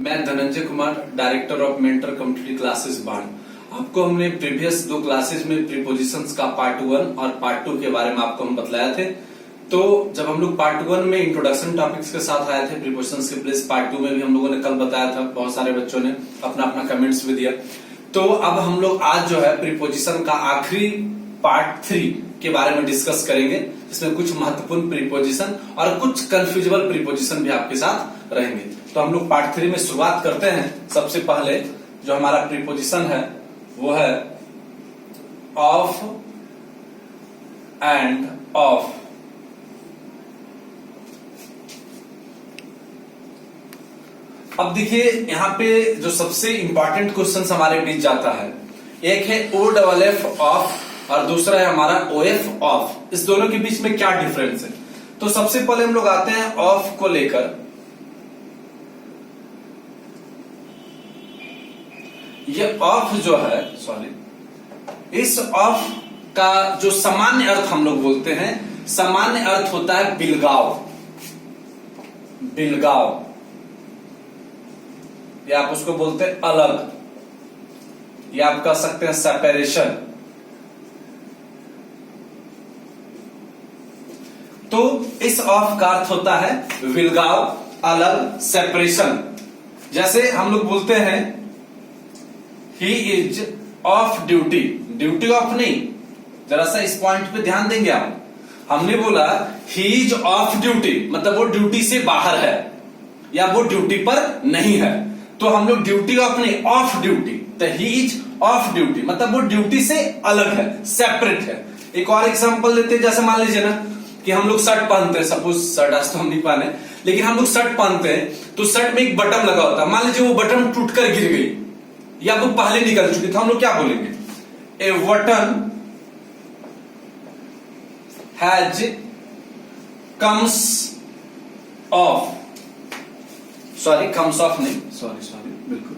मैं Dhananjay Kumar, director of mentor community classes बाण। आपको हमने प्रीवियस 2 क्लासेस में प्रीपोजिशंस का पार्ट 1 और पार्ट 2 के बारे में आपको हम बतलाए थे। तो जब हम लोग पार्ट 1 में इंट्रोडक्शन टॉपिक्स के साथ आए थे प्रीपोजिशंस के प्लेस, पार्ट 2 में भी हम लोगों ने कल बताया था, बहुत सारे बच्चों ने अपना अपना कमेंट्स भी दिया। तो अब हम लोग आज जो है प्रीपोजिशन का आखिरी पार्ट 3 के बारे में डिस्कस करेंगे, जिसमें कुछ महत्वपूर्ण प्रीपोजिशन और कुछ कंफ्यूजेबल प्रीपोजिशन भी आपके साथ रहेंगे। तो हम लोग पार्ट 3 में शुरुआत करते हैं। सबसे पहले जो हमारा प्रीपोजिशन है वो है ऑफ एंड ऑफ। अब देखिए यहां पे जो सबसे इंपॉर्टेंट क्वेश्चन हमारे बीच जाता है, एक है OFF ऑफ और दूसरा है हमारा OF ऑफ। इस दोनों के बीच में क्या डिफरेंस है? तो सबसे पहले हम लोग आते हैं ऑफ को लेकर। ये ऑफ जो है, इस ऑफ का जो सामान्य अर्थ हम लोग बोलते हैं, सामान्य अर्थ होता है बिलगाव। बिलगाव या आप उसको बोलते हैं अलग, या आप कह सकते हैं सेपरेशन। तो इस ऑफ का अर्थ होता है विलगाव, अलग, सेपरेशन। जैसे हम लोग बोलते हैं he is of duty. Duty of नहीं, जरा सा इस पॉइंट पे ध्यान देंगे आप। हमने बोला ही इज ऑफ ड्यूटी, मतलब वो ड्यूटी से बाहर है या वो ड्यूटी पर नहीं है। तो हम लोग ड्यूटी ऑफ नहीं, ऑफ ड्यूटी। तो ही इज ऑफ ड्यूटी मतलब वो ड्यूटी से अलग है, सेपरेट है। एक और एग्जांपल देते हैं, जैसे मान लीजिए ना कि हम लोग शर्ट पहनते हैं, सपोज शर्ट आज तो हम नहीं पहने, लेकिन हम लोग शर्ट पहनते हैं तो शर्ट में एक बटन लगा होता है। मान लीजिए वो बटन टूटकर गिर गई या वो पहले निकल चुकी, तो हम लोग क्या बोलेंगे? A button has comes off, comes off नहीं, बिल्कुल।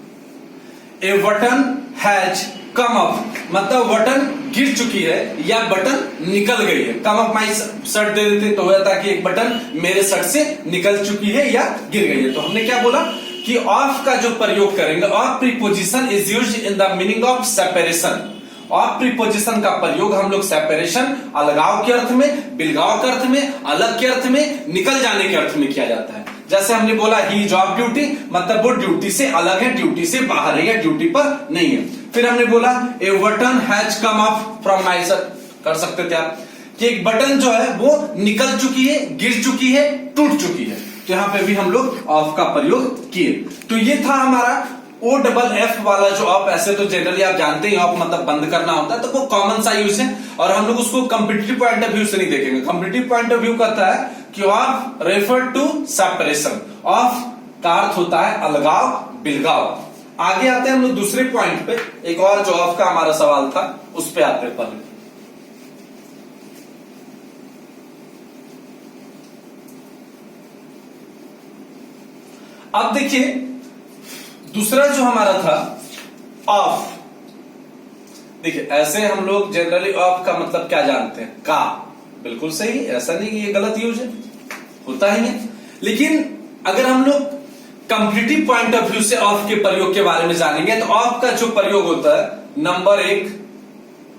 A button has come off मतलब बटन गिर चुकी है या बटन निकल गई है। कम ऑफ माई शर्ट दे देते तो हो जाता कि एक बटन मेरे शर्ट से निकल चुकी है या गिर गई है। तो हमने क्या बोला कि ऑफ का जो प्रयोग करेंगे, of preposition is used in the meaning of separation. Of preposition का प्रयोग हम लोग सेपरेशन, अलगाव के अर्थ में, बिलगाव के अर्थ में, अलग के अर्थ में, निकल जाने के अर्थ में किया जाता है। जैसे हमने बोला ही इज ऑफ ड्यूटी मतलब वो ड्यूटी से अलग है, ड्यूटी से बाहर है या ड्यूटी पर नहीं है। फिर हमने बोला a button has come off from my shirt, कर सकते थे आप कि एक बटन जो है वो निकल चुकी है, गिर चुकी है, टूट चुकी है। तो यहां पे भी हम लोग ऑफ का प्रयोग किए। तो ये था हमारा OFF वाला जो ऑफ। ऐसे तो जनरली आप जानते ही ऑफ मतलब बंद करना होता है, तो वो कॉमन सा यूज है और हम लोग उसको कॉम्पिटिटिव पॉइंट ऑफ व्यू से नहीं देखेंगे। कॉम्पिटिटिव पॉइंट ऑफ व्यू कहता है कि of refer to separation. Of का अर्थ होता है अलगाव, बिलगाव। आगे आते हैं हम लोग दूसरे पॉइंट पे। एक और जो ऑफ का हमारा सवाल था उस पे आते हैं पहले। अब देखिए दूसरा जो हमारा था ऑफ। देखिए ऐसे हम लोग जनरली ऑफ का मतलब क्या जानते हैं? का। बिल्कुल सही, ऐसा नहीं कि ये गलत यूज है, होता ही नहीं। लेकिन अगर हम लोग कंप्लीटिव पॉइंट ऑफ व्यू से ऑफ के प्रयोग के बारे में जानेंगे तो ऑफ का जो प्रयोग होता है, नंबर 1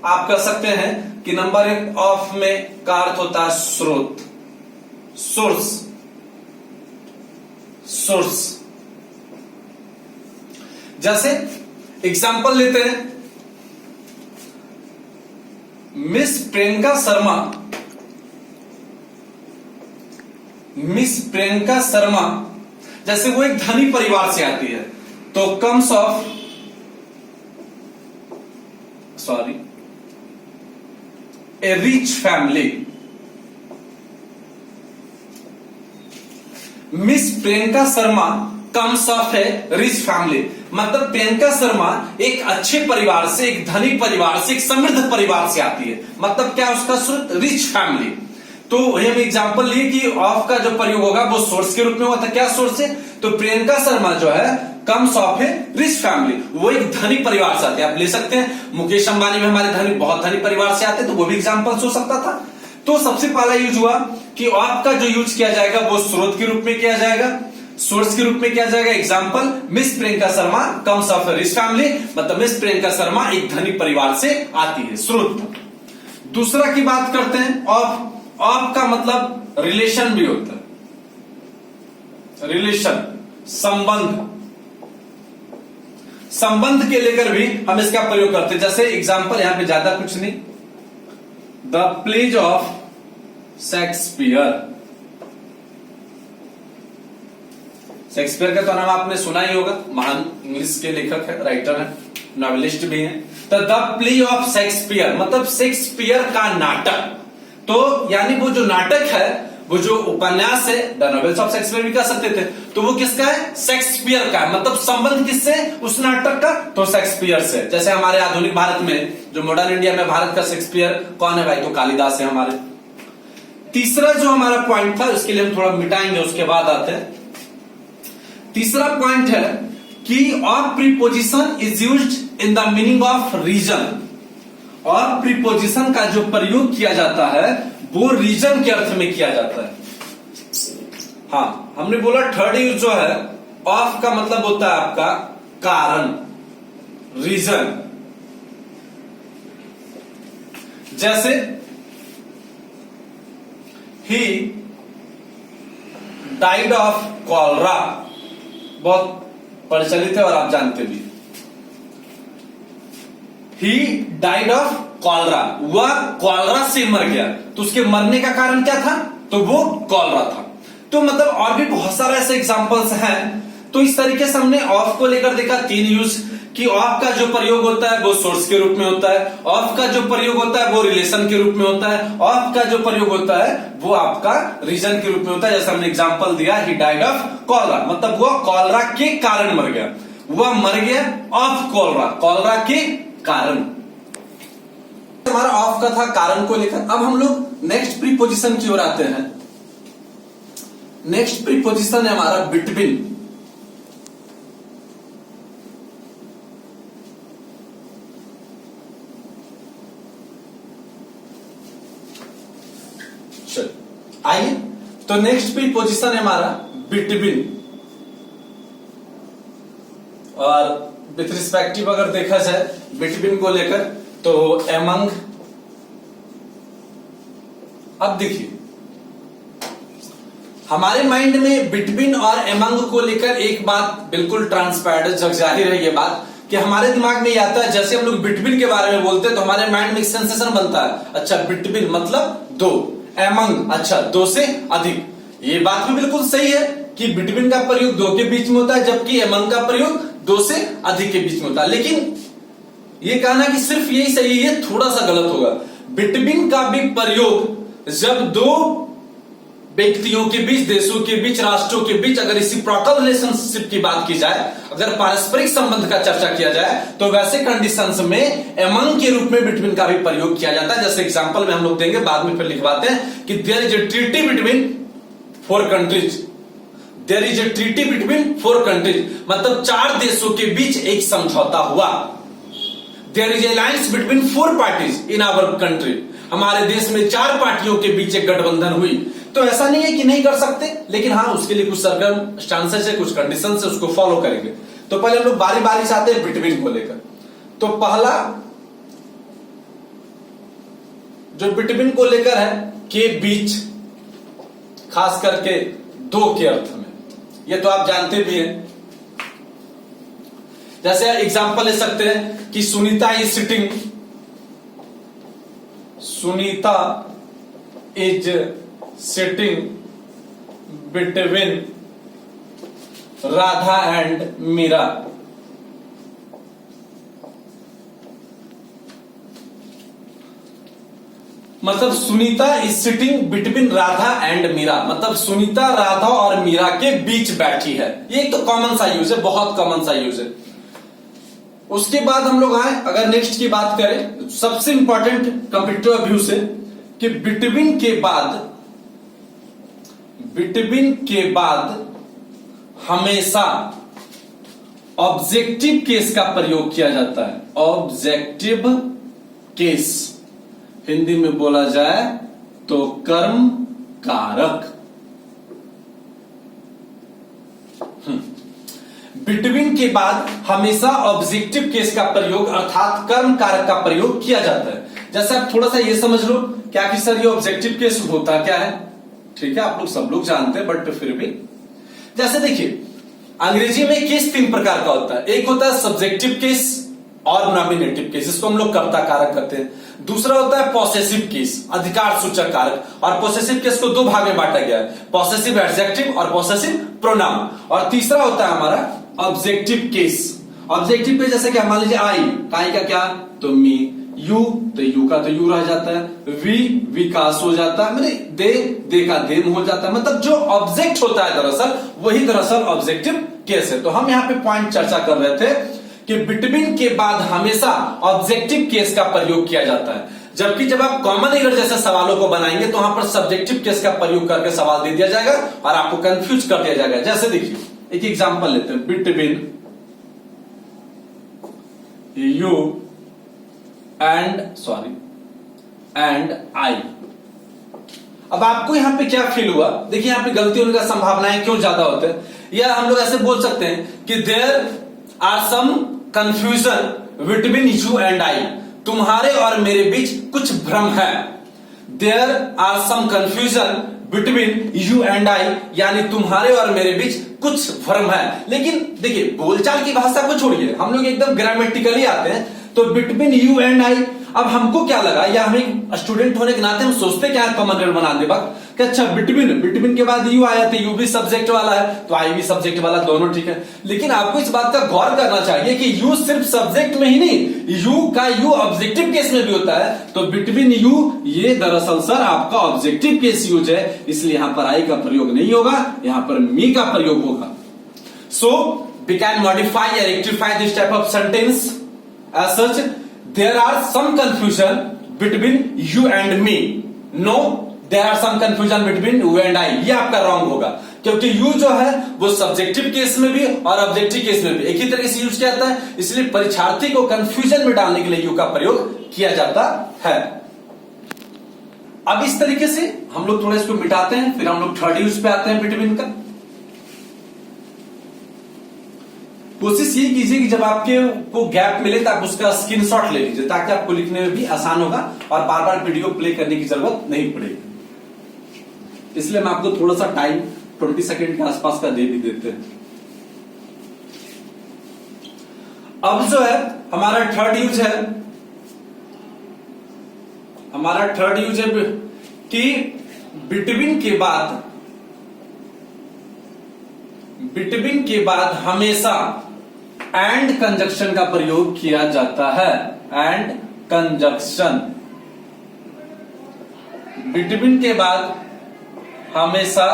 आप कह सकते हैं कि नंबर 1 ऑफ में का अर्थ होता है स्रोत, सोर्स। सोर्स जैसे एग्जाम्पल लेते हैं, मिस प्रियंका शर्मा जैसे वो एक धनी परिवार से आती है, तो comes of A rich family. Miss Priyanka Sharma comes of A rich family मतलब प्रियंका शर्मा एक अच्छे परिवार से, एक धनी परिवार से, एक समृद्ध परिवार से आती है। मतलब क्या उसका स्रोत? Rich family. तो हम एग्जांपल लिए कि ऑफ का जो प्रयोग होगा वो सोर्स के रूप में हुआ था। क्या सोर्स है? तो प्रियंका शर्मा जो है comes of A rich family, वो एक धनी परिवार से आते हैं। आप ले सकते हैं मुकेश अंबानी भी हमारे बहुत धनी परिवार से आते हैं, तो वो भी एग्जांपल्स हो सकता था। तो सबसे पहला यूज हुआ कि ऑफ का जो यूज किया जाएगा वो स्रोत के रूप में किया जाएगा। सोर्स के रूप में क्या जाएगा? Example, miss Priyanka Sharma comes of rich family, मतलब मिस प्रियंका शर्मा एक धनिक परिवार से आती है। स्रोत। दूसरा की बात करते हैं, ऑफ। ऑफ का मतलब रिलेशन भी होता है, रिलेशन, संबंध। संबंध के लेकर भी हम इसका प्रयोग करते हैं। जैसे एग्जाम्पल, यहां पे ज्यादा कुछ नहीं, the plays of Shakespeare. Shakespeare का तो नाम आपने सुना ही होगा, महान इंग्लिश के लेखक है, राइटर है, नॉवेलिस्ट भी हैं। तो द प्ले ऑफ शेक्सपियर मतलब शेक्सपियर का नाटक। तो यानी वो जो नाटक है, वो जो उपन्यास है, द नॉवेल्स ऑफ शेक्सपियर भी कह सकते थे, तो वो किसका है? शेक्सपियर का है। मतलब संबंध किससे? उस नाटक का, तो शेक्सपियर से। जैसे हमारे आधुनिक भारत में, जो मॉडर्न इंडिया में भारत का शेक्सपियर कौन है भाई? तो कालिदास है हमारे। तीसरा जो हमारा पॉइंट था, उसके लिए हम थोड़ा मिटाएंगे, उसके बाद आते हैं। तीसरा पॉइंट है कि of preposition is used in the meaning of reason. Of preposition का जो प्रयोग किया जाता है वो रीजन के अर्थ में किया जाता है। हाँ, हमने बोला थर्ड यूज जो है ऑफ का मतलब होता है आपका कारण, रीजन। जैसे ही डाइड ऑफ कॉलरा, बहुत प्रचलित है और आप जानते भी। ही डाइड ऑफ कॉलरा, वह कॉलरा से मर गया। तो उसके मरने का कारण क्या था? तो वो कॉलरा था। तो मतलब और भी बहुत सारे ऐसे एग्जांपल्स हैं। तो इस तरीके से हमने ऑफ को लेकर देखा, तीन यूज, कि ऑफ का जो प्रयोग होता है वो सोर्स के रूप में होता है, ऑफ का जो प्रयोग होता है वो रिलेशन के रूप में होता है, ऑफ का जो प्रयोग होता है वो आपका रीजन के रूप में होता है। जैसे हमने एग्जांपल दिया, ही डाइड ऑफ कॉलरा, मतलब वो कॉलरा के कारण मर गया, वह मर गया ऑफ कॉलरा, कॉलरा के कारण। हमारा ऑफ का था कारण को लेकर। अब हम लोग नेक्स्ट प्रीपोजिशन की ओर आते हैं। नेक्स्ट प्रीपोजिशन है हमारा बिटवीन। आइए, तो नेक्स्ट प्रीपोजिशन है हमारा बिटवीन, और विथ रिस्पेक्टिव अगर देखा जाए बिटवीन को लेकर तो एमंग। अब देखिए, हमारे माइंड में बिटवीन और एमंग को लेकर एक बात बिल्कुल ट्रांसपेरेंट, जग जाहिर है ये बात, कि हमारे दिमाग में ये आता है, जैसे हम लोग बिटवीन के बारे में बोलते हैं तो हमारे माइंड में एक सेंसेशन बनता है, अच्छा बिटवीन मतलब दो, एमंग अच्छा दो से अधिक। ये बात भी बिल्कुल सही है कि बिटवीन का प्रयोग दो के बीच में होता है, जबकि एमंग का प्रयोग दो से अधिक के बीच में होता है। लेकिन ये कहना कि सिर्फ यही सही है, थोड़ा सा गलत होगा। बिटवीन का भी प्रयोग जब दो व्यक्तियों के बीच, देशों के बीच, राष्ट्रों के बीच अगर रेसिप्रोकल रिलेशनशिप की बात की जाए, अगर पारस्परिक संबंध का चर्चा किया जाए, तो वैसे कंडीशंस में एमंग के रूप में बिटवीन का भी प्रयोग किया जाता है। जैसे एग्जांपल में हम लोग देंगे, बाद में फिर लिखवाते हैं कि there is a treaty between 4 countries. There is a treaty between 4 countries मतलब 4 देशों के बीच एक समझौता हुआ। There is alliance between 4 parties in our country, हमारे देश में 4 पार्टियों के बीच एक गठबंधन हुई। तो ऐसा नहीं है कि नहीं कर सकते, लेकिन हाँ उसके लिए कुछ सर्कमस्टांसेस है, कुछ कंडीशंस है, उसको फॉलो करेंगे। तो पहले हम लोग बारी बारी से आते हैं बिटवीन को लेकर। तो पहला जो बिटवीन को लेकर है, के बीच, खास करके दो के अर्थ में, ये तो आप जानते भी हैं। जैसे एग्जांपल ले सकते हैं कि Sunita is sitting, Sunita is sitting between Radha and Meera. मतलब Sunita is sitting between Radha and Meera, मतलब सुनीता राधा और मीरा के बीच बैठी है। ये एक तो कॉमन सा यूज है, बहुत कॉमन सा यूज है। उसके बाद हम लोग आए, अगर नेक्स्ट की बात करें, सबसे इंपॉर्टेंट कंपैरेटिव व्यू से, कि बिटवीन के बाद हमेशा ऑब्जेक्टिव केस का प्रयोग किया जाता है। ऑब्जेक्टिव केस हिंदी में बोला जाए तो कर्म कारक। बिटवीन के बाद हमेशा ऑब्जेक्टिव केस का प्रयोग अर्थात कर्म कारक का प्रयोग किया जाता है। जैसे आप थोड़ा सा ये समझ लो क्या कि सर ये ऑब्जेक्टिव केस होता क्या है, ठीक है आप लोग सब लोग जानते हैं बट फिर भी जैसे देखिए अंग्रेजी में केस 3 प्रकार का होता है। एक होता है सब्जेक्टिव केस और नॉमिनेटिव केस, इसको हम लोग कर्ता कारक कहते हैं। दूसरा होता है पॉसेसिव केस, अधिकार सूचक कारक, और पॉसेसिव केस को 2 भाग में बांटा गया है, पॉसेसिव एडजेक्टिव और पॉसेसिव प्रोनाउन। और तीसरा होता है हमारा ऑब्जेक्टिव केस। ऑब्जेक्टिव केस जैसे कि मान लीजिए आई का क्या तो मी, यू तो यू का तो यू रह जाता है, वी विकास हो जाता है, मतलब दे का देम हो जाता है, मतलब जो ऑब्जेक्ट होता है दरअसल वही दरअसल ऑब्जेक्टिव केस है। तो हम यहाँ पे पॉइंट चर्चा कर रहे थे कि बिटवीन के बाद हमेशा ऑब्जेक्टिव केस का प्रयोग किया जाता है, जबकि जब आप कॉमन एरर जैसे सवालों को बनाएंगे तो वहां पर सब्जेक्टिव केस का प्रयोग करके सवाल दे दिया जाएगा और आपको कंफ्यूज कर दिया जाएगा। जैसे देखिए एक एग्जांपल लेते हैं, बिटवीन यू एंड आई। अब आपको यहां पे क्या फील हुआ, देखिए यहां पे गलती होने का संभावनाएं क्यों ज्यादा होते हैं, या हम लोग ऐसे बोल सकते हैं कि there are some confusion between you and I, तुम्हारे और मेरे बीच कुछ भ्रम है। There are some confusion between you and I, यानी तुम्हारे और मेरे बीच कुछ भ्रम है। लेकिन देखिए बोलचाल की भाषा को छोड़िए, हम लोग एकदम ग्रामेटिकली आते हैं। तो बिटवीन यू एंड आई, अब हमको क्या लगा, या हमें स्टूडेंट होने के नाते हम सोचते क्या है कॉमन एरर बना दे बात कि अच्छा बिटवीन के बाद यू आया तो यू भी सब्जेक्ट वाला है तो आई भी सब्जेक्ट वाला, दोनों ठीक है। लेकिन आपको इस बात का गौर करना चाहिए कि यू सिर्फ सब्जेक्ट में ही नहीं, यू का यू ऑब्जेक्टिव केस में भी होता है। तो बिटवीन यू ये दरअसल सर आपका ऑब्जेक्टिव केस यूज है, इसलिए यहां पर आई का प्रयोग नहीं होगा, यहां पर मी का प्रयोग होगा। सो वी कैन मॉडिफाई या rectify this type of sentence as such there are some confusion between you and me, no there are some confusion between you and I, ये आपका रॉन्ग होगा, क्योंकि you जो है वो सब्जेक्टिव केस में भी और ऑब्जेक्टिव केस में भी एक ही तरीके से यूज किया जाता है, इसलिए परीक्षार्थी को कंफ्यूजन में डालने के लिए you का प्रयोग किया जाता है। अब इस तरीके से हम लोग थोड़ा इसको मिटाते हैं, फिर हम लोग थर्ड यूज पे आते हैं बिटवीन का। कोशिश ये कीजिए कि जब आपके को गैप मिले तो आप उसका स्क्रीनशॉट ले लीजिए, ताकि आपको लिखने में भी आसान होगा और बार बार वीडियो प्ले करने की जरूरत नहीं पड़ेगी। इसलिए मैं आपको थोड़ा सा टाइम 20 सेकेंड के आसपास का दे भी देते हैं। अब जो है हमारा थर्ड यूज है, कि बिटवीन के बाद हमेशा एंड कंजक्शन का प्रयोग किया जाता है। एंड कंजक्शन, बिटवीन के बाद हमेशा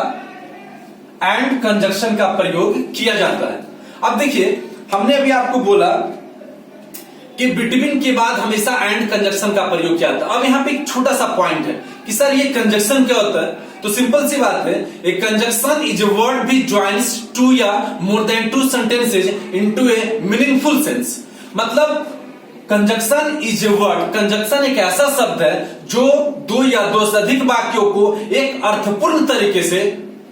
एंड कंजक्शन का प्रयोग किया जाता है। अब देखिए हमने अभी आपको बोला कि बिटवीन के बाद हमेशा एंड कंजक्शन का प्रयोग किया जाता है। अब यहां पे एक छोटा सा पॉइंट है कि सर ये कंजक्शन क्या होता है, तो सिंपल सी बात है, a conjunction is a word which joins 2 या more than 2 sentences into a meaningful sense. मतलब conjunction is a word, conjunction एक ऐसा शब्द है जो 2 या 2 से अधिक वाक्यों को एक अर्थपूर्ण तरीके से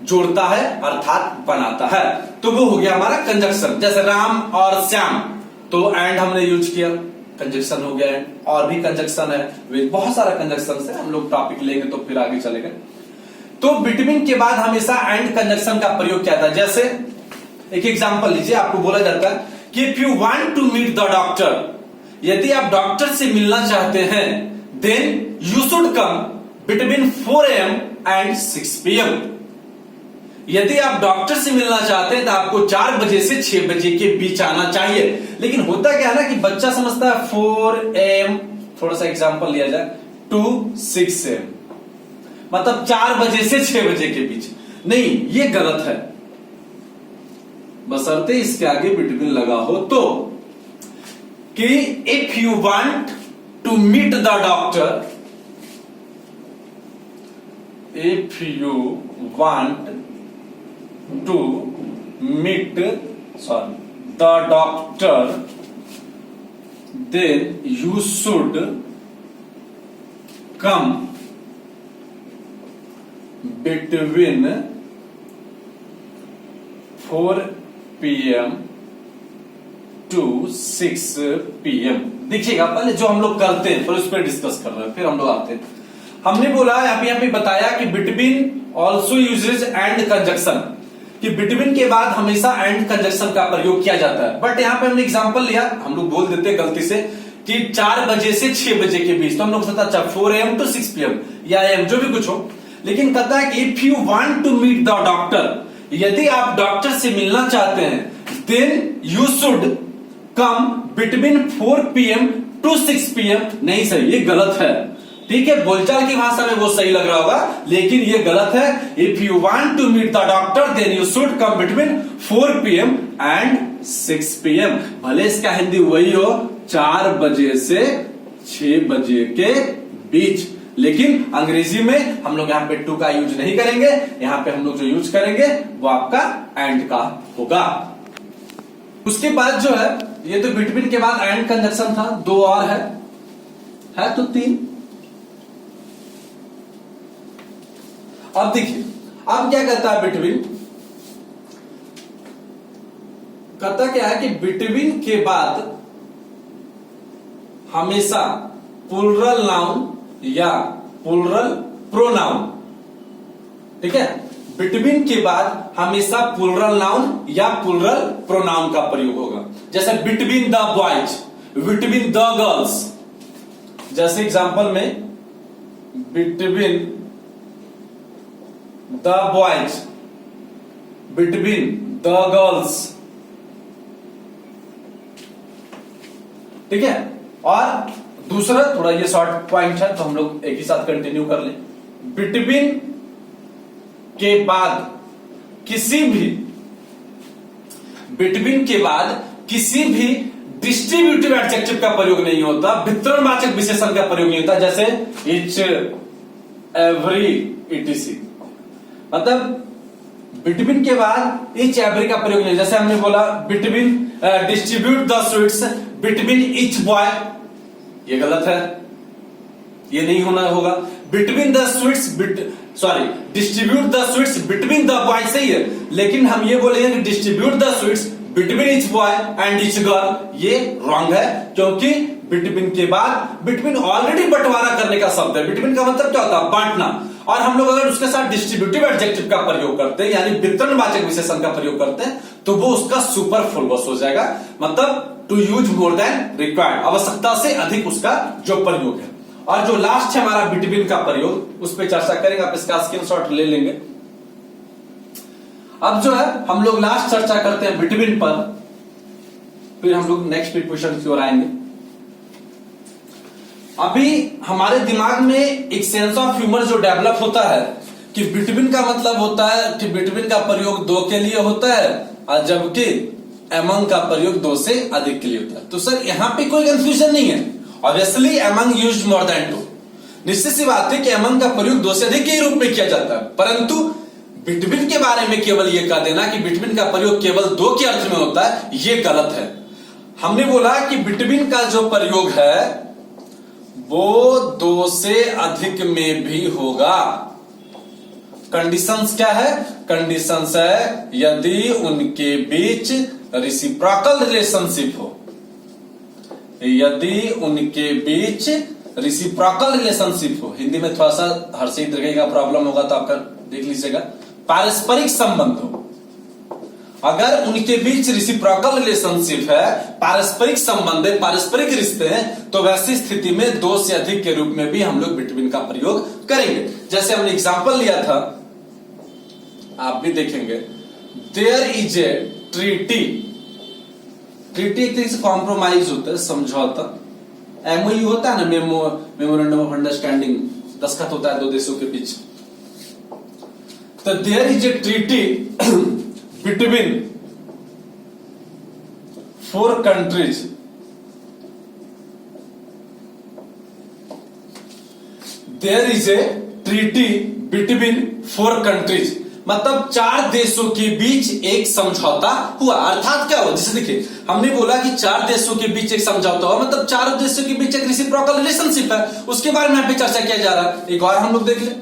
जोड़ता है अर्थात बनाता है, तो वो हो गया हमारा कंजक्शन। जैसे राम और श्याम, तो एंड हमने यूज किया, कंजक्शन हो गया। और भी कंजक्शन है, बहुत सारा कंजक्शन है, हम लोग टॉपिक लेंगे तो फिर आगे चलेगा। तो बिटवीन के बाद हमेशा एंड कंजक्शन का प्रयोग किया था। जैसे एक एग्जांपल लीजिए, आपको बोला जाता है कि if you want to meet the doctor, यदि आप डॉक्टर से मिलना चाहते हैं, then you should come between 4 AM and 6 PM। यदि आप डॉक्टर से मिलना चाहते हैं तो आपको 4 बजे से 6 बजे के बीच आना चाहिए। लेकिन होता क्या है ना कि बच्चा समझता है 4 AM, थोड़ा सा एग्जांपल लिया जाए, टू 6 AM, मतलब 4 बजे से 6 बजे के बीच। नहीं, ये गलत है, बशर्ते इसके आगे बिटवीन लगा हो तो। कि if you want to meet the doctor, if you want to meet the doctor, then you should come between 4 PM to 6 PM। देखिएगा पहले जो हम लोग करते हैं फिर उस पर डिस्कस कर रहे हैं, फिर हम लोग आते हैं। हमने बोला यहाँ पे बताया कि between also uses and conjunction, कि बिटवीन के बाद हमेशा एंड कंजक्शन का प्रयोग किया जाता है। बट यहाँ पे हमने एग्जांपल लिया, हम लोग बोल देते हैं गलती से कि 4 बजे से 6 बजे के बीच, तो हम लोग सोचा अच्छा 4 AM to 6 PM या AM जो भी कुछ हो। लेकिन कहता है कि if you want to meet the doctor, यदि आप डॉक्टर से मिलना चाहते हैं, then you should come between 4 PM to 6 PM। नहीं सही, ये गलत है। ठीक है, बोलचाल की भाषा में वो सही लग रहा होगा, लेकिन ये गलत है। If you want to meet the doctor then you should come between 4 PM and 6 PM। भले इसका हिंदी वही हो 4 बजे से 6 बजे के बीच, लेकिन अंग्रेजी में हम लोग यहाँ पे टू का यूज नहीं करेंगे। यहाँ पे हम लोग जो यूज करेंगे वो आपका एंड का होगा। उसके बाद जो है, ये तो बिटवीन के बाद एंड कंजक्शन था, 2 और है तो 3। अब देखिए, अब क्या कहता है बिटवीन, कहता क्या है कि बिटवीन के बाद हमेशा प्लूरल नाउन या प्लूरल प्रोनाउन, ठीक है, बिटवीन के बाद हमेशा प्लूरल नाउन या प्लूरल प्रोनाउन का प्रयोग होगा। जैसे between the boys, between the girls. जैसे एग्जांपल में between the boys, between the girls, ठीक है। और दूसरा थोड़ा ये शॉर्ट पॉइंट है तो हम लोग एक ही साथ कंटिन्यू कर लें। बिटवीन के बाद किसी भी, बिटवीन के बाद किसी भी डिस्ट्रीब्यूटिव एडजेक्टिव का प्रयोग नहीं होता, वितरणवाचक विशेषण का प्रयोग नहीं होता। जैसे इच, एवरी, etc। मतलब बिटवीन के बाद इच एवरी का प्रयोग नहीं। जैसे हमने बोला between distribute the sweets between etch boy, ये गलत है, ये नहीं होना होगा। Between the sweets distribute the sweets between the boy सही है, लेकिन हम ये बोलेंगे कि distribute the sweets between etch boy and each girl, ये रॉन्ग है। क्योंकि बिटवीन के बाद, बिटवीन ऑलरेडी बंटवारा करने का शब्द है। बिटवीन का मतलब क्या होता है? बांटना। और हम लोग अगर उसके साथ डिस्ट्रीब्यूटिव एडजेक्टिव का प्रयोग करते हैं, यानी वितरणवाचक विशेषण का प्रयोग करते हैं, तो वो उसका सुपरफ्लुअस हो जाएगा। मतलब to use more than required, आवश्यकता से अधिक उसका जो प्रयोग है। और जो लास्ट है हमारा बिटवीन का प्रयोग, उस पर चर्चा करेंगे, आप इसका स्क्रीनशॉट ले लेंगे। अब जो है हम लोग लास्ट चर्चा करते हैं बिटवीन पर, फिर हम लोग नेक्स्ट प्रीपोजिशन की ओर आएंगे। अभी हमारे दिमाग में एक सेंस ऑफ ह्यूमर जो डेवलप होता है कि बिटवीन का मतलब होता है कि बिटवीन का प्रयोग 2 के लिए होता है, और जबकि एमंग का प्रयोग 2 से अधिक के लिए होता है। तो सर यहाँ पे कोई कंफ्यूजन नहीं है। ऑब्वियसली एमंग यूज्ड मोर देन 2, निश्चित सी बात है कि एमंग का प्रयोग 2 से अधिक के रूप में किया जाता है। परंतु बिटवीन के बारे में केवल ये कह देना कि बिटवीन का प्रयोग केवल 2 के अर्थ में होता है, ये गलत है। हमने बोला कि बिटवीन का जो प्रयोग है वो 2 से अधिक में भी होगा। कंडीशंस क्या है? कंडीशंस है यदि उनके बीच रिसिप्रोकल रिलेशनशिप हो, यदि उनके बीच रिसिप्रोकल रिलेशनशिप हो। हिंदी में थोड़ा सा हर्षी दीर्घ का प्रॉब्लम होगा तो आपका देख लीजिएगा। पारस्परिक संबंध हो, अगर उनके बीच रिसिप्रोकल रिलेशनशिप है, पारस्परिक संबंध है, पारस्परिक रिश्ते हैं, तो वैसी स्थिति में 2 से अधिक के रूप में भी हम लोग बिटवीन का प्रयोग करेंगे। जैसे हमने एग्जांपल लिया था, आप भी देखेंगे, there is a treaty. Treaty एक तरह से कॉम्प्रोमाइज होता है, समझौता। एमओयू होता है ना, मेमोरेंडम ऑफ अंडरस्टैंडिंग, दस्तखत होता है 2 देशों के बीच। तो there is a treaty between 4 countries, there is a treaty between 4 countries, मतलब 4 देशों के बीच एक समझौता हुआ। अर्थात क्या हुआ? जैसे देखिए, हमने बोला कि 4 देशों के बीच एक समझौता हुआ, मतलब 4 देशों के बीच एक रेसिप्रोकल रिलेशनशिप है, उसके बारे में यहाँ पे चर्चा किया जा रहा है। एक और हम लोग देख लें,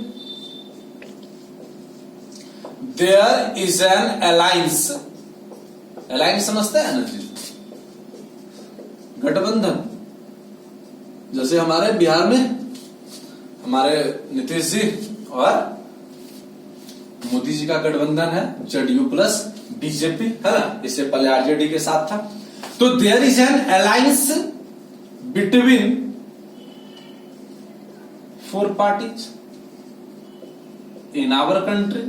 there is an alliance. Alliance समझते हैं ना जी? गठबंधन, जैसे हमारे बिहार में हमारे नीतीश जी और मोदी जी का गठबंधन है, जेडीयू प्लस बीजेपी, है ना। इससे पहले आरजेडी के साथ था। तो there is an alliance between 4 parties in our country.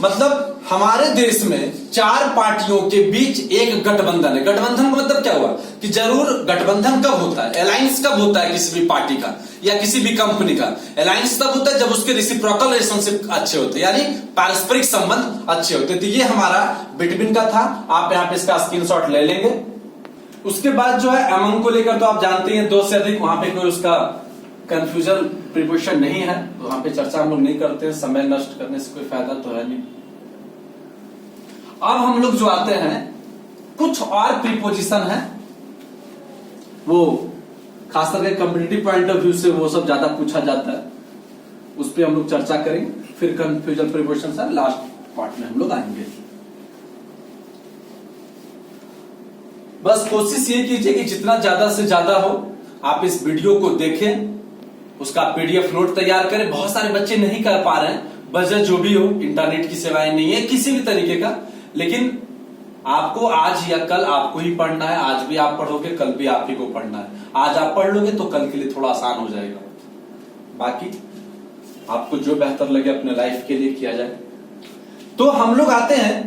मतलब हमारे देश में 4 पार्टियों के बीच एक गठबंधन है। गठबंधन का मतलब क्या हुआ कि जरूर गठबंधन कब होता है, अलायंस कब होता है किसी भी पार्टी का या किसी भी कंपनी का। अलायंस तब होता है जब उसके रेसिप्रोकल रिलेशनशिप अच्छे होते हैं, यानी पारस्परिक संबंध अच्छे होते हैं। तो ये हमारा बिटवीन का था। आप यहां पे इसका स्क्रीनशॉट ले लेंगे। उसके बाद जो है अमंग को लेकर तो आप जानते हैं 2 से अधिक, वहां पे कोई उसका कंफ्यूजन प्रीपोजिशन नहीं है, तो वहां पे चर्चा हम लोग नहीं करते, समय नष्ट करने से कोई फायदा तो है नहीं। अब हम लोग जो आते हैं कुछ और प्रीपोजिशन है, वो खास करके कम्पिटिटिव पॉइंट ऑफ व्यू से वो सब ज्यादा पूछा जाता है, उस पर हम लोग चर्चा करेंगे। फिर कंफ्यूजन प्रीपोजिशन से लास्ट पार्ट में हम लोग आएंगे। बस कोशिश ये कीजिए कि जितना ज्यादा से ज्यादा हो आप इस वीडियो को देखें, उसका पीडीएफ नोट तैयार करें। बहुत सारे बच्चे नहीं कर पा रहे हैं, वजह जो भी हो, इंटरनेट की सेवाएं नहीं है किसी भी तरीके का, लेकिन आपको आज या कल आपको ही पढ़ना है। आज भी आप पढ़ोगे, कल भी आप ही को पढ़ना है। आज आप पढ़ लोगे तो कल के लिए थोड़ा आसान हो जाएगा। बाकी आपको जो बेहतर लगे अपने लाइफ के लिए किया जाए। तो हम लोग आते हैं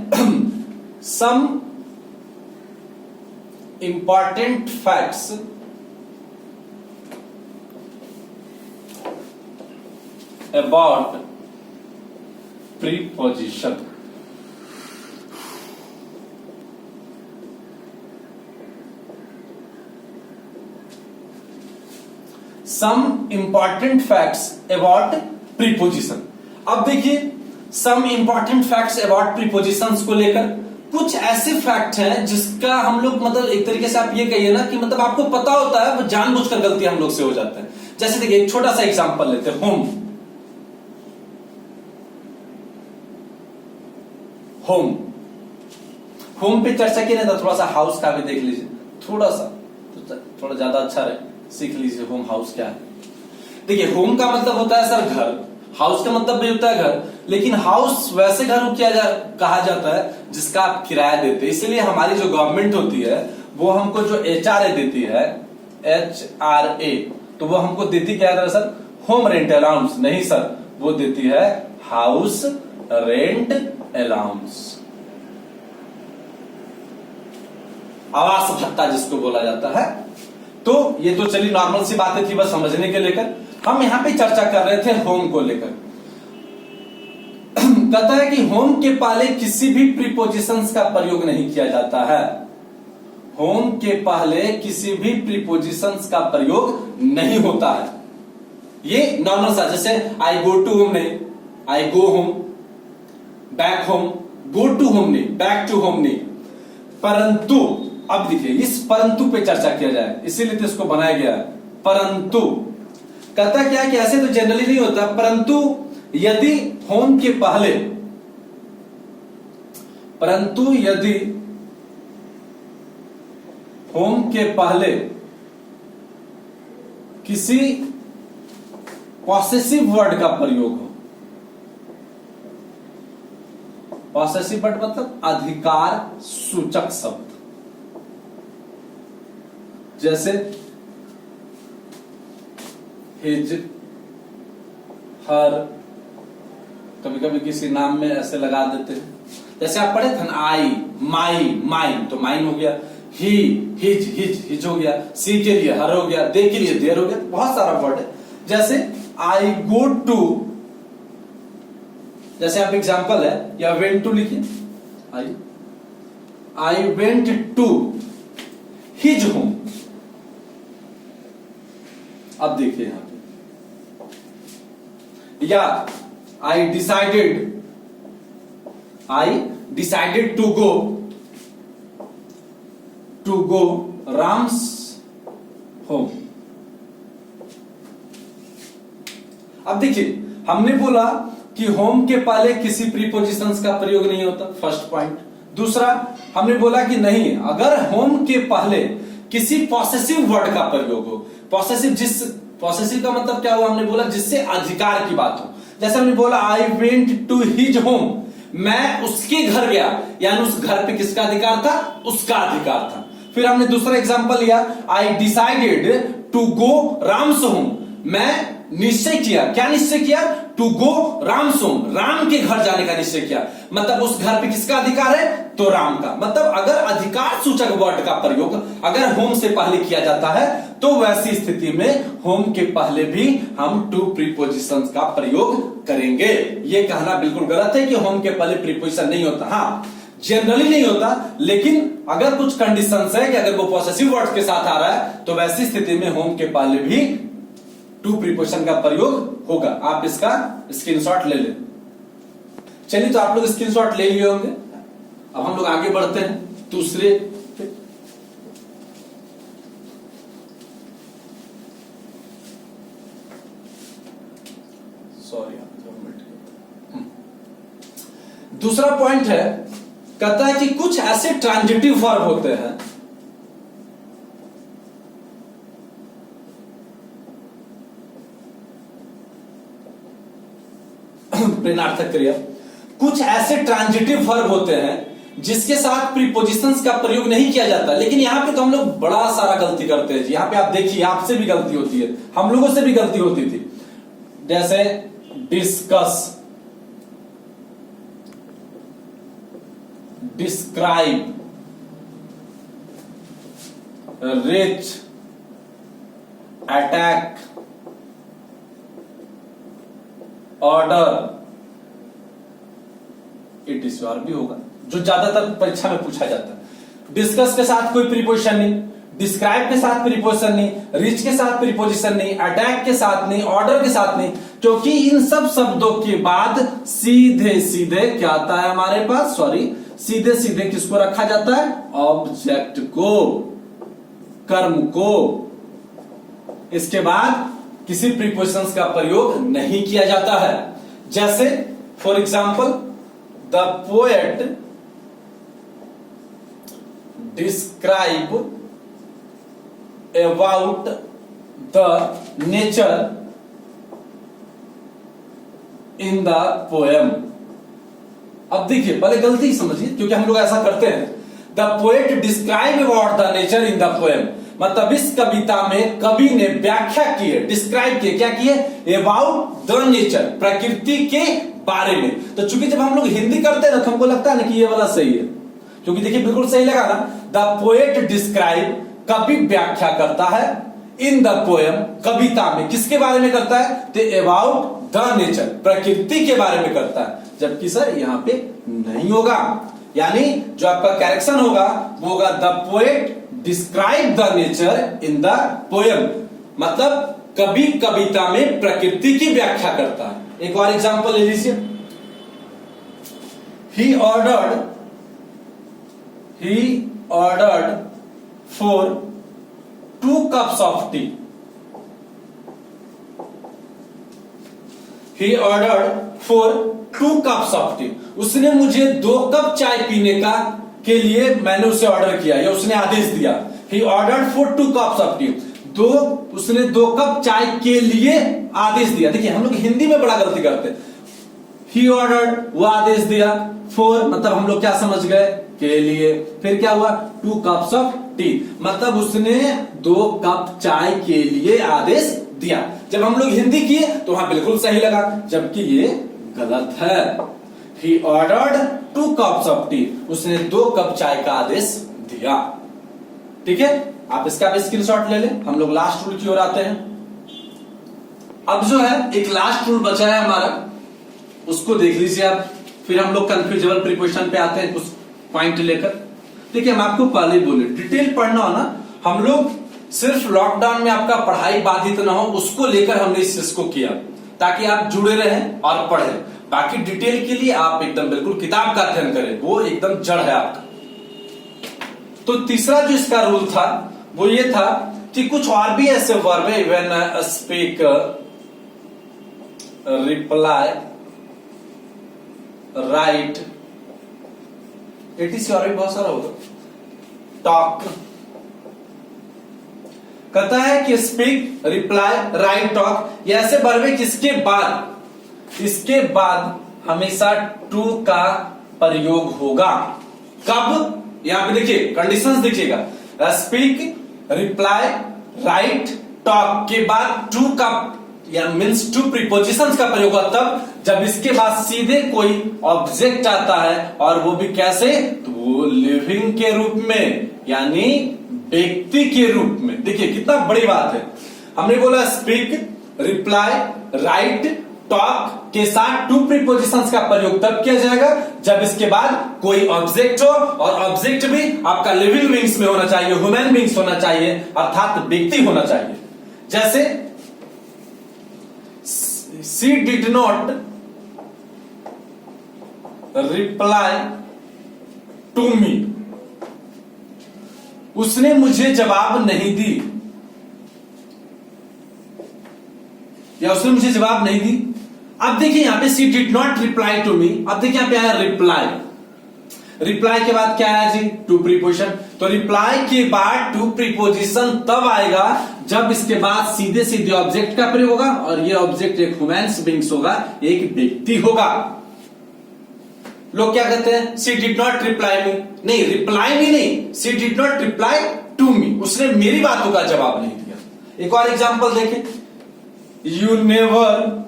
some important facts about preposition. Some important facts about preposition. अब देखिए, some important facts about prepositions को लेकर कुछ ऐसे फैक्ट हैं जिसका हम लोग मतलब एक तरीके से आप ये कहिए ना कि मतलब आपको पता होता है, वो जानबूझकर गलती हम लोग से हो जाता है। जैसे देखिए, एक छोटा सा एग्जांपल लेते हैं, होम। होम होम पे चर्चा की नहीं था, थोड़ा सा हाउस का भी देख लीजिए, थोड़ा सा तो थोड़ा ज्यादा अच्छा रहे, सीख लीजिए होम हाउस क्या है। देखिए, होम का मतलब होता है सर घर, हाउस का मतलब भी होता है घर, लेकिन हाउस वैसे घर को कहा जाता है जिसका आप किराया देते हैं। इसलिए हमारी जो गवर्नमेंट होती है वो हमको जो HRA देती है, HRA, तो वो हमको देती क्या है सर? होम रेंट अलाउंस नहीं सर, वो देती है हाउस रेंट अलाउंस, आवास भत्ता जिसको बोला जाता है। तो ये तो चलिए नॉर्मल सी बातें थी बस समझने के लेकर। हम यहां पे चर्चा कर रहे थे होम को लेकर। कहता है कि होम के पहले किसी भी प्रीपोजिशंस का प्रयोग नहीं किया जाता है। होम के पहले किसी भी प्रीपोजिशंस का प्रयोग नहीं होता है। ये नॉर्मल सा, जैसे आई गो टू होम नहीं, I go home, back home, go to home नहीं, बैक टू होम नहीं। परंतु अब देखिए, इस परंतु पे चर्चा किया जाए, इसीलिए तो इसको बनाया गया है। परंतु कहता क्या कि ऐसे तो जनरली नहीं होता, परंतु यदि होम के पहले, परंतु यदि होम के पहले किसी पॉसेसिव वर्ड का प्रयोग हो, पॉसेसिव वर्ड मतलब अधिकार सूचक शब्द, जैसे हिज, हर, कभी कभी किसी नाम में ऐसे लगा देते हैं। जैसे आप पढ़े थे ना, आई, माई, माइन, तो माइन हो गया, ही, हिज, हिज हो गया, सी के लिए हर हो गया, दे के लिए देर हो गया, बहुत सारा वर्ड है। जैसे आई गो टू, जैसे आप एग्जांपल है, या वेंट टू लिखिए, I went to his home. अब देखिए यहां पे, या I decided to go Ram's home. अब देखिए, हमने बोला कि होम के पहले किसी प्रीपोजिशंस का प्रयोग नहीं होता, फर्स्ट पॉइंट। दूसरा हमने बोला कि नहीं, अगर होम के पहले किसी पॉसेसिव वर्ड का प्रयोग हो, पॉसेसिव का मतलब क्या हुआ, हमने बोला जिससे अधिकार की बात हो। जैसे हमने बोला I went to his home, मैं उसके घर गया, यानी उस घर पे किसका अधिकार था, उसका अधिकार था। फिर हमने दूसरा एग्जांपल लिया, I decided to go Ram's home, मैं निश्चय किया, क्या निश्चय किया, to go Ram's home, Ram के घर जाने का निश्चय किया। मतलब उस घर पे किसका अधिकार है, तो राम का। मतलब अगर अधिकार सूचक वर्ड का प्रयोग अगर होम से पहले किया जाता है तो वैसी स्थिति में होम के पहले भी हम टू प्रीपोजिशंस का प्रयोग करेंगे। ये कहना बिल्कुल गलत है कि होम के पहले प्रीपोजिशन नहीं होता। हाँ, जनरली नहीं होता, लेकिन अगर कुछ कंडीशंस है कि अगर वो पॉसेसिव वर्ड्स के साथ आ रहा है तो वैसी स्थिति में होम के पहले भी टू प्रीपोजिशन का प्रयोग होगा। आप इसका स्क्रीनशॉट ले लें। चलिए, तो आप लोग स्क्रीनशॉट ले लिए होंगे। अब हम लोग आगे बढ़ते हैं दूसरे पे। दूसरा पॉइंट है, कहता है कि कुछ ऐसे ट्रांजिटिव वर्ब होते हैं प्रेरणार्थक क्रिया, कुछ ऐसे ट्रांजिटिव वर्ब होते हैं जिसके साथ प्रीपोजिशंस का प्रयोग नहीं किया जाता। लेकिन यहां पे तो हम लोग बड़ा सारा गलती करते हैं जी। यहां पे आप देखिए, आपसे भी गलती होती है, हम लोगों से भी गलती होती थी। जैसे discuss, describe, rich, attack, order, it is your भी होगा, जो ज्यादातर परीक्षा में पूछा जाता है। डिस्कस के साथ कोई प्रीपोजिशन नहीं, डिस्क्राइब के साथ प्रीपोजिशन नहीं, रिच के साथ प्रीपोजिशन नहीं, अटैक के साथ नहीं, ऑर्डर के साथ नहीं, क्योंकि इन सब शब्दों के बाद सीधे सीधे क्या आता है हमारे पास, सीधे सीधे किसको रखा जाता है, ऑब्जेक्ट को, कर्म को। इसके बाद किसी प्रीपोजिशंस का प्रयोग नहीं किया जाता है। जैसे for example, the poet describe about the nature in the poem. अब देखिए, पहले गलती समझिए, क्योंकि हम लोग ऐसा करते हैं। The poet describe about the nature in the poem, मतलब इस कविता में कवि ने व्याख्या की है, डिस्क्राइब की, क्या की है, अबाउट द नेचर, प्रकृति के बारे में। तो चूंकि जब हम लोग हिंदी करते हैं ना तो हमको लगता है ना कि ये वाला सही है, क्योंकि देखिए बिल्कुल सही लगा ना। द पोएट डिस्क्राइब, कवि व्याख्या करता है, इन द पोएम, कविता में किसके बारे में करता है, तो अबाउट द नेचर, प्रकृति के बारे में करता है। जबकि सर यहां पे नहीं होगा, यानी जो आपका करेक्शन होगा वो होगा the poet describe the nature in the poem, मतलब कवि कविता में प्रकृति की व्याख्या करता है। एक और एग्जांपल ले लीजिए, he ordered for 2 cups of T. He ordered for 2 cups of tea. उसने मुझे 2 कप चाय पीने के लिए मैंने उसे ऑर्डर किया या उसने आदेश दिया। He ordered for 2 cups of tea. उसने 2 कप चाय के लिए आदेश दिया। देखिए हम लोग हिंदी में बड़ा गलती करते हैं। He ordered, वो आदेश दिया, for मतलब हम लोग क्या समझ गए, के लिए, फिर क्या हुआ 2 cups of tea, मतलब उसने 2 कप चाय के लिए आदेश दिया। जब हम लोग हिंदी किए तो वहां बिल्कुल सही लगा, जबकि ये गलत है। He ordered 2 cups of tea, उसने 2 कप चाय का आदेश दिया। ठीक है, आप इसका भी स्क्रीनशॉट ले लें। हम लोग लास्ट रूल की ओर आते हैं। अब जो है एक लास्ट रूल बचा है हमारा, उसको देख लीजिए आप, फिर हम लोग कंफ्यूजेबल प्रीपोजिशन पे आते हैं कुछ पॉइंट लेकर। देखिए हम आपको पहले ही बोले, डिटेल पढ़ना हो ना, हम लोग सिर्फ लॉकडाउन में आपका पढ़ाई बाधित ना हो उसको लेकर हमने इस चीज को किया, ताकि आप जुड़े रहें और पढ़ें। बाकी डिटेल के लिए आप एकदम बिल्कुल किताब का अध्ययन करें, वो एकदम जड़ है आपका। तो तीसरा जो इसका रूल था वो ये था कि कुछ और भी ऐसे वर्ब है, when speak, reply, write, etc और भी बहुत सारा होगा। टॉक कहता है कि स्पीक, रिप्लाई, राइट, टॉक, ये ऐसे वर्ब है किसके बाद हमेशा टू का प्रयोग होगा। कब? यहां पे देखिए कंडीशंस देखिएगा, स्पीक, रिप्लाई, राइट, टॉक के बाद टू का या मीन्स टू प्रीपोजिशंस का प्रयोग होगा तब जब इसके बाद सीधे कोई ऑब्जेक्ट आता है, और वो भी कैसे? तो वो लिविंग के रूप में, यानी व्यक्ति के रूप में। देखिए कितना बड़ी बात है, हमने बोला स्पीक, रिप्लाई, राइट, टॉक के साथ टू प्रीपोजिशंस का प्रयोग तब किया जाएगा जब इसके बाद कोई ऑब्जेक्ट हो, और ऑब्जेक्ट भी आपका लिविंग बीइंग्स में होना चाहिए, ह्यूमन बीइंग्स होना चाहिए, अर्थात व्यक्ति होना चाहिए। जैसे she did not reply to me, उसने मुझे जवाब नहीं दी, या उसने मुझे जवाब नहीं दी। अब देखिए यहां पे she did not reply to me, अब देखिए यहां पे आया रिप्लाई, रिप्लाई के बाद क्या आया जी? To preposition. तो रिप्लाई के बाद टू प्रीपोजिशन तब आएगा जब इसके बाद सीधे सीधे ऑब्जेक्ट का प्रयोग होगा, और ये ऑब्जेक्ट एक ह्यूमन बीइंग्स होगा, एक व्यक्ति होगा। लोग क्या कहते हैं? She did not reply me, नहीं, रिप्लाई मी नहीं, she did not reply to me, उसने मेरी बातों का जवाब नहीं दिया। एक और एग्जांपल देखें, you never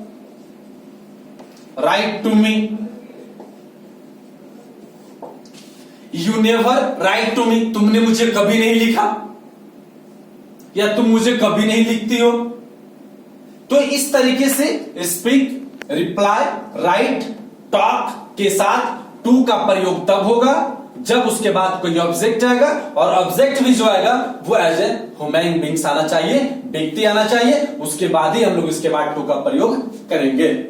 write to me, you never write to me, तुमने मुझे कभी नहीं लिखा, या तुम मुझे कभी नहीं लिखती हो। तो इस तरीके से स्पीक, रिप्लाई, राइट, टॉक के साथ टू का प्रयोग तब होगा जब उसके बाद कोई ऑब्जेक्ट आएगा, और ऑब्जेक्ट भी जो आएगा वो एज ए ह्यूमन बीइंग्स आना चाहिए, व्यक्ति आना चाहिए, उसके बाद ही हम लोग इसके बाद टू का प्रयोग करेंगे।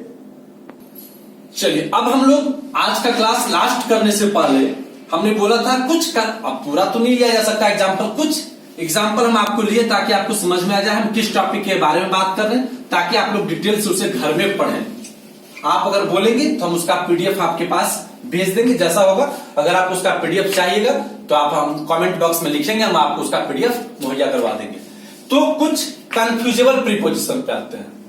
चलिए अब हम लोग आज का क्लास लास्ट करने से पहले हमने बोला था कुछ का, अब पूरा तो नहीं लिया जा सकता एग्जाम्पल, कुछ एग्जाम्पल हम आपको लिए ताकि आपको समझ में आ जाए हम किस टॉपिक के बारे में बात कर रहे हैं, ताकि आप लोग डिटेल से उसे घर में पढ़ें। आप अगर बोलेंगे तो हम उसका पीडीएफ आपके पास भेज देंगे, जैसा होगा। अगर आपको उसका पीडीएफ चाहिएगा तो आप हम कमेंट बॉक्स में लिखेंगे, हम आपको उसका पीडीएफ मुहैया करवा देंगे। तो कुछ कंफ्यूजेबल प्रीपोजिशन पे आते हैं।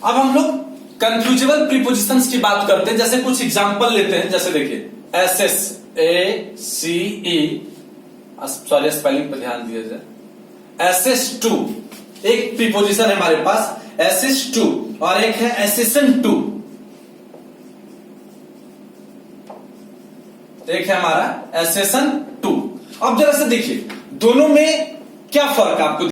अब हम लोग कंफ्यूजेबल प्रीपोजिशंस की बात करते हैं। जैसे कुछ एग्जांपल लेते हैं, जैसे देखिए एसएस, ACE, सॉरी स्पेलिंग पर ध्यान दिया जाए। SS2 एक प्रीपोजिशन है हमारे पास, SS2, और एक है SSN2, एक है हमारा SSN2। अब जरा से देखिए दोनों में क्या फर्क आपको